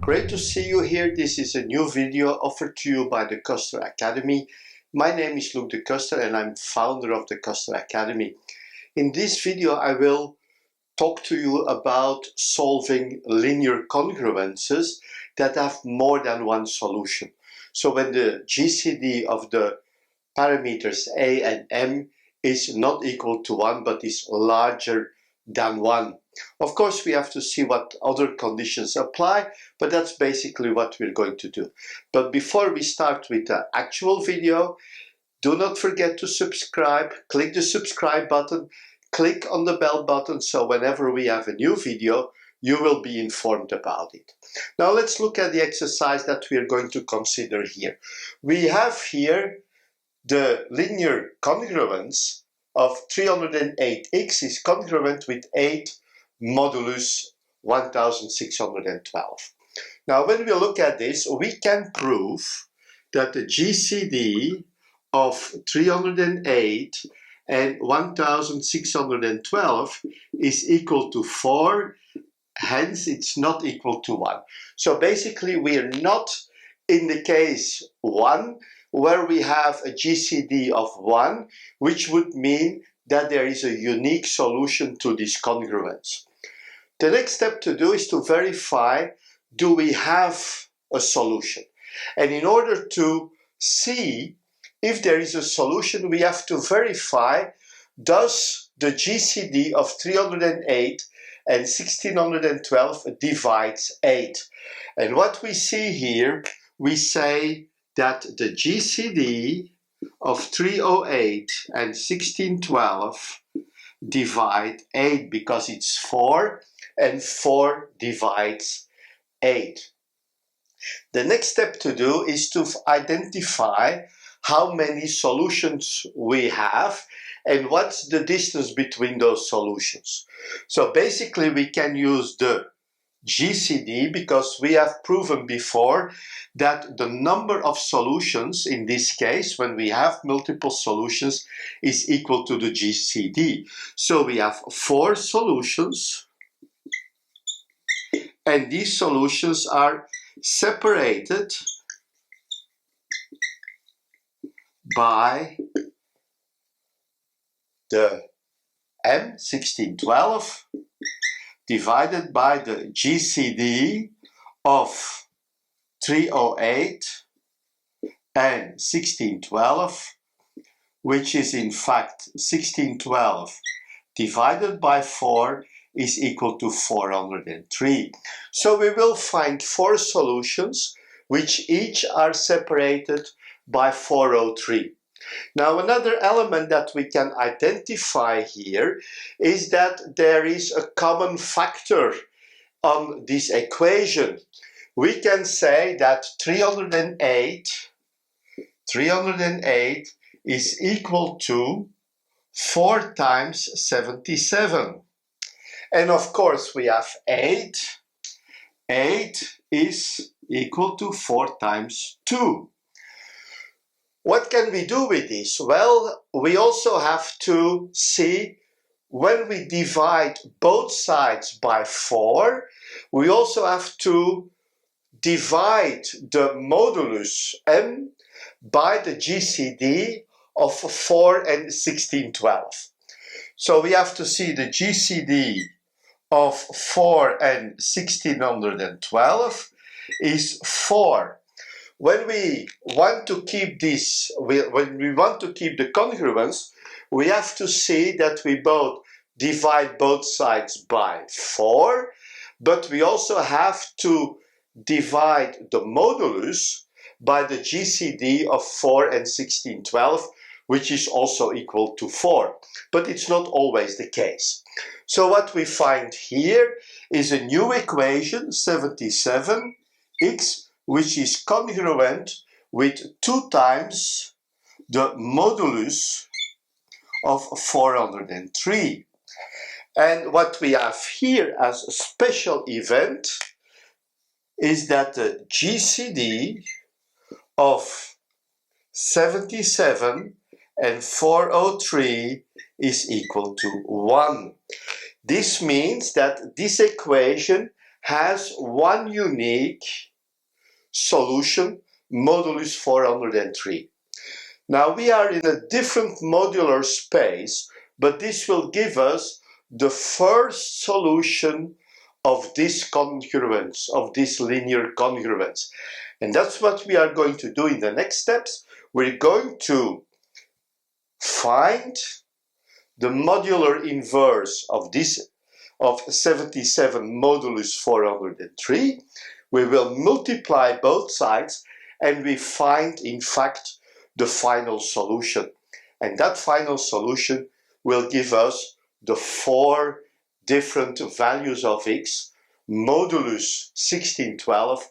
Great to see you here. This is a new video offered to you by the Ceuster Academy. My name is Luc de Ceuster and I'm founder of the Ceuster Academy. In this video I will talk to you about solving linear congruences that have more than one solution. So when the GCD of the parameters a and m is not equal to 1 but is larger than 1. Of course, we have to see what other conditions apply, but that's basically what we're going to do. But before we start with the actual video, do not forget to subscribe. Click the subscribe button, click on the bell button, so whenever we have a new video, you will be informed about it. Now let's look at the exercise that we are going to consider here. We have here the linear congruence of 308x is congruent with 8 modulus 1612. Now when we look at this, we can prove that the GCD of 308 and 1612 is equal to 4, hence it's not equal to 1. So basically we are not in the case 1, where we have a GCD of 1, which would mean that there is a unique solution to this congruence. The next step to do is to verify, do we have a solution? And in order to see if there is a solution, we have to verify, does the GCD of 308 and 1612 divides 8? And what we see here, we say that the GCD of 308 and 1612 divide 8 because it's 4 and 4 divides 8. The next step to do is to identify how many solutions we have and what's the distance between those solutions. So basically we can use the GCD because we have proven before that the number of solutions in this case, when we have multiple solutions, is equal to the GCD. So we have 4 solutions and these solutions are separated by the M1612 divided by the GCD of 308 and 1612, which is in fact 1612 divided by 4 is equal to 403. So we will find 4 solutions which each are separated by 403. Now another element that we can identify here is that there is a common factor on this equation. We can say that 308 is equal to 4 times 77. And of course we have 8. 8 is equal to 4 times 2. What can we do with this? Well, we also have to see when we divide both sides by 4, we also have to divide the modulus m by the GCD of 4 and 1612. So we have to see the GCD of 4 and 1612 is 4. When we want to keep this, when we want to keep the congruence, we have to see that we both divide both sides by 4, but we also have to divide the modulus by the GCD of 4 and 1612, which is also equal to 4. But it's not always the case. So what we find here is a new equation, 77x, which is congruent with 2 times the modulus of 403. And what we have here as a special event is that the GCD of 77 and 403 is equal to 1. This means that this equation has one unique solution, modulus 403. Now we are in a different modular space, but this will give us the first solution of this congruence, of this linear congruence. And that's what we are going to do in the next steps. We're going to find the modular inverse of this, of 77 modulus 403. We will multiply both sides and we find, in fact, the final solution. And that final solution will give us the 4 different values of x, modulus 1612,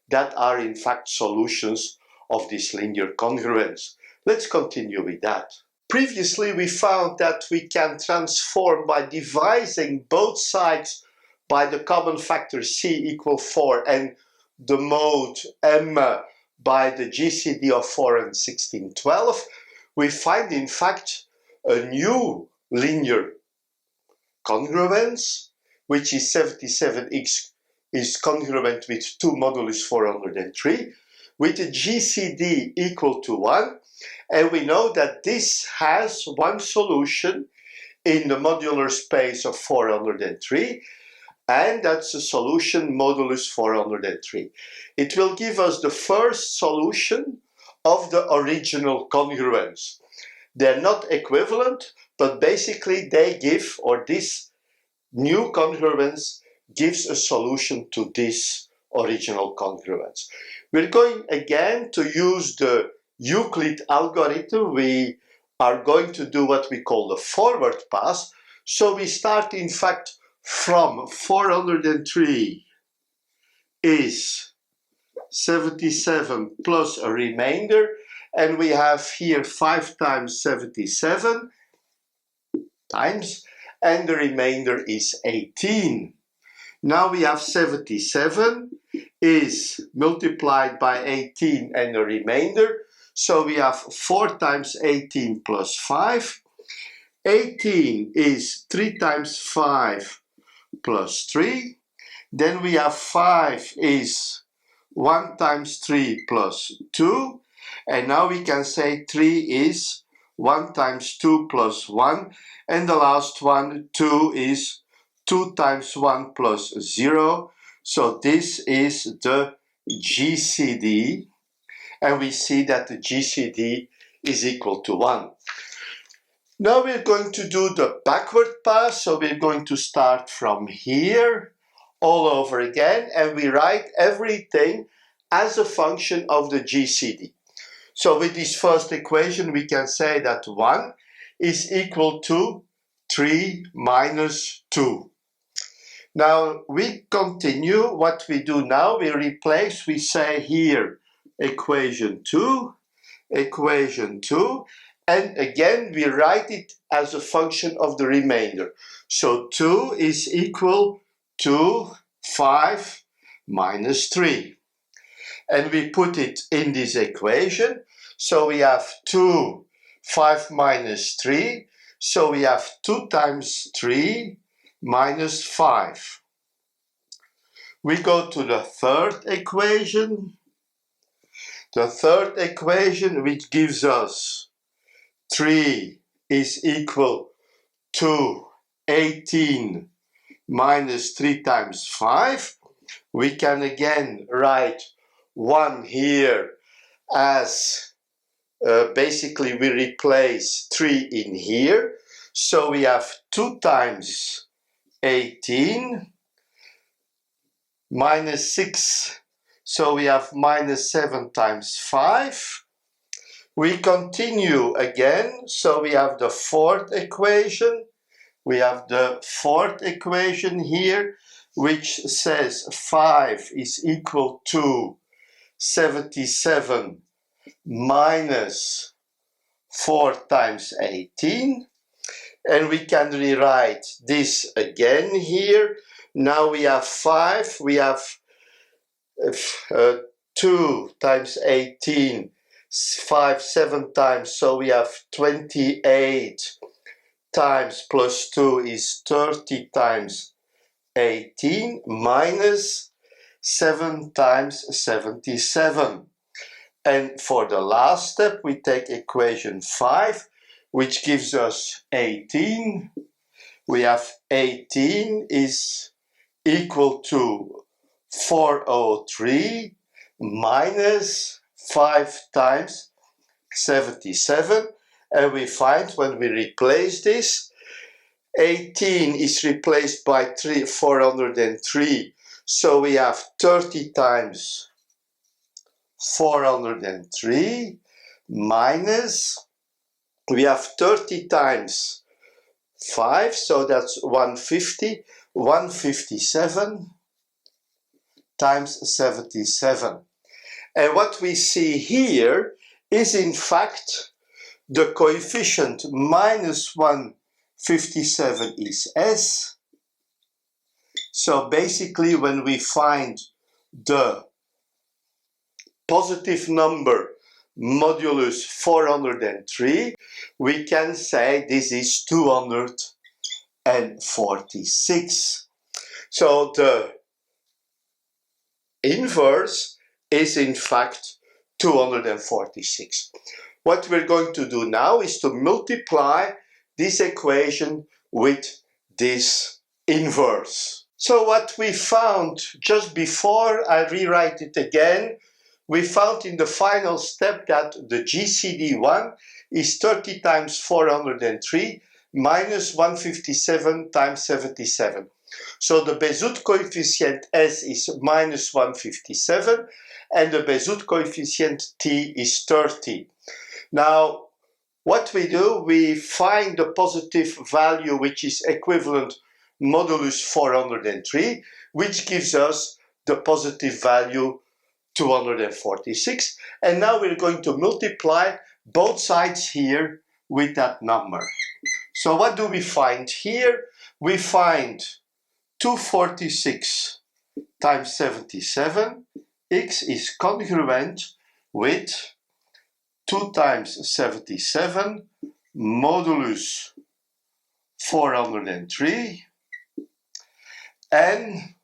that are in fact solutions of this linear congruence. Let's continue with that. Previously, we found that we can transform by dividing both sides by the common factor c equal 4 and the mode m by the GCD of 4 and 1612. We find, in fact, a new linear congruence, which is 77x is congruent with 2 modulus 403, with a GCD equal to 1. And we know that this has one solution in the modular space of 403, and that's a solution modulus 403. It will give us the first solution of the original congruence. They're not equivalent, but basically they give, or this new congruence gives a solution to this original congruence. We're going again to use the Euclid algorithm. We are going to do what we call the forward pass. So we start, in fact, from 403 is 77 plus a remainder, and we have here 5 times 77 times, and the remainder is 18. Now we have 77 is multiplied by 18 and the remainder, so we have 4 times 18 plus 5. 18 is 3 times 5 plus 3. Then we have 5 is 1 times 3 plus 2. And now we can say 3 is 1 times 2 plus 1. And the last one, 2, is 2 times 1 plus 0. So this is the GCD. And we see that the GCD is equal to 1. Now we're going to do the backward pass. So we're going to start from here all over again. And we write everything as a function of the GCD. So with this first equation, we can say that 1 is equal to 3 minus 2. Now we continue. What we do now, we replace, we say here equation 2, and again we write it as a function of the remainder. So 2 is equal to 5 minus 3. And we put it in this equation. So we have 2, 5 minus 3. So we have 2 times 3 minus 5. We go to the third equation. The third equation, which gives us 3 is equal to 18 minus 3 times 5. We can again write 1 here as basically we replace 3 in here. So we have 2 times 18 minus 6. So we have minus 7 times 5. We continue again. So we have the fourth equation. We have the fourth equation here, which says 5 is equal to 77 minus 4 times 18. And we can rewrite this again here. Now we have 5, we have 2 times 18, 5, 7 times, so we have 28 times plus 2 is 30 times 18 minus 7 times 77. And for the last step, we take equation 5, which gives us 18. We have 18 is equal to 403 minus 5 times 77. And we find when we replace this, 18 is replaced by 403. So we have 30 times 403 minus, we have 30 times 5, so that's 150, 157 times 77. And what we see here is in fact the coefficient minus 157 is S. So basically when we find the positive number modulus 403, we can say this is 246. So the inverse is in fact 246. What we're going to do now is to multiply this equation with this inverse. So what we found just before I rewrite it again, we found in the final step that the GCD1 is 30 times 403 minus 157 times 77. So the Bézout coefficient S is minus 157 and the Bézout coefficient T is 30. Now, what we do, we find the positive value which is equivalent modulus 403, which gives us the positive value 246, and now we're going to multiply both sides here with that number. So what do we find here? We find 246 times 77, x is congruent with 2 times 77 modulus 403, and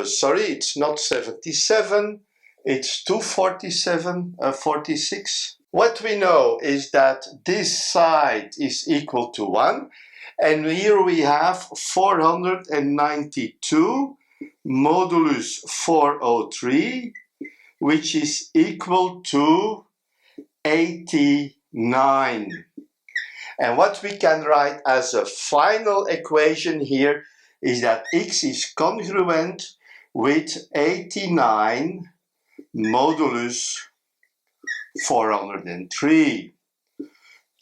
sorry, it's not 77, it's 246. What we know is that this side is equal to 1, and here we have 492 modulus 403, which is equal to 89. And what we can write as a final equation here is that x is congruent with 89 modulus 403.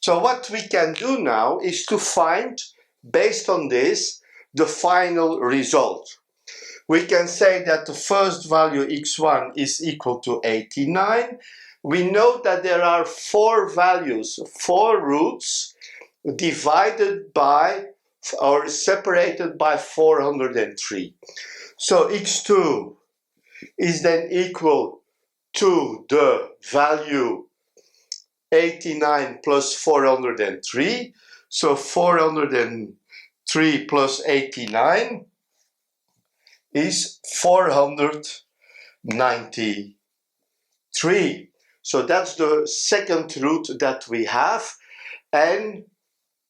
So what we can do now is to find, based on this, the final result. We can say that the first value x1 is equal to 89. We know that there are 4 values, 4 roots divided by or separated by 403. So x2 is then equal to the value 89 plus 403. So 403 plus 89 is 493. So that's the second root that we have. And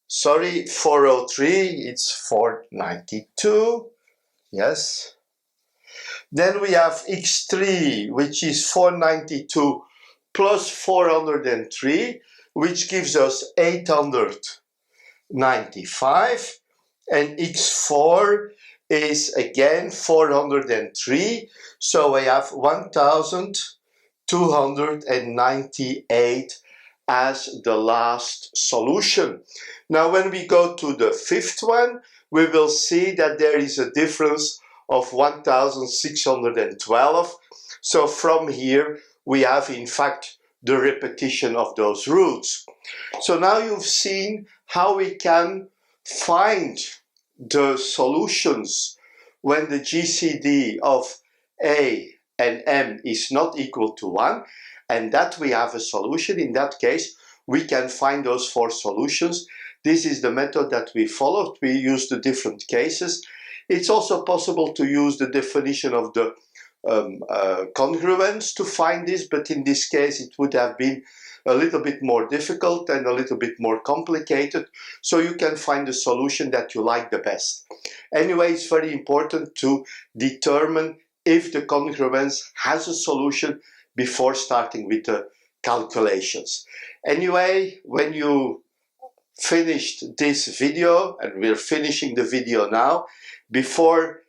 sorry, 403, it's 492. Yes. Then we have x3, which is 492 plus 403, which gives us 895. And x4 is again 403. So we have 1298 as the last solution. Now when we go to the fifth one, we will see that there is a difference of 1612. So from here we have in fact the repetition of those roots. So now you've seen how we can find the solutions when the GCD of A and M is not equal to 1, and that we have a solution. In that case, we can find those 4 solutions. This is the method that we followed. We used the different cases. It's also possible to use the definition of the congruence to find this, but in this case it would have been a little bit more difficult and a little bit more complicated, so you can find the solution that you like the best. Anyway, it's very important to determine if the congruence has a solution before starting with the calculations. Anyway, when you finished this video, and we're finishing the video now, before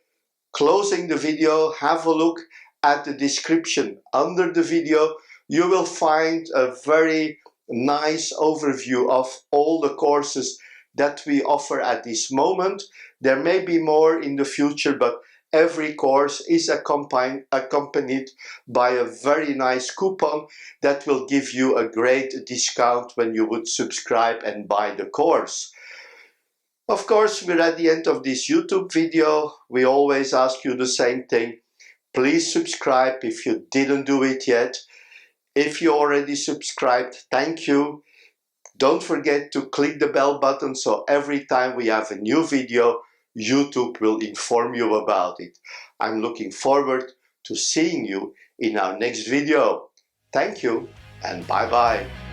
closing the video, have a look at the description under the video. You will find a very nice overview of all the courses that we offer at this moment. There may be more in the future, but every course is accompanied by a very nice coupon that will give you a great discount when you would subscribe and buy the course. Of course, we're at the end of this YouTube video. We always ask you the same thing. Please subscribe if you didn't do it yet. If you already subscribed, thank you. Don't forget to click the bell button so every time we have a new video, YouTube will inform you about it. I'm looking forward to seeing you in our next video. Thank you and bye-bye.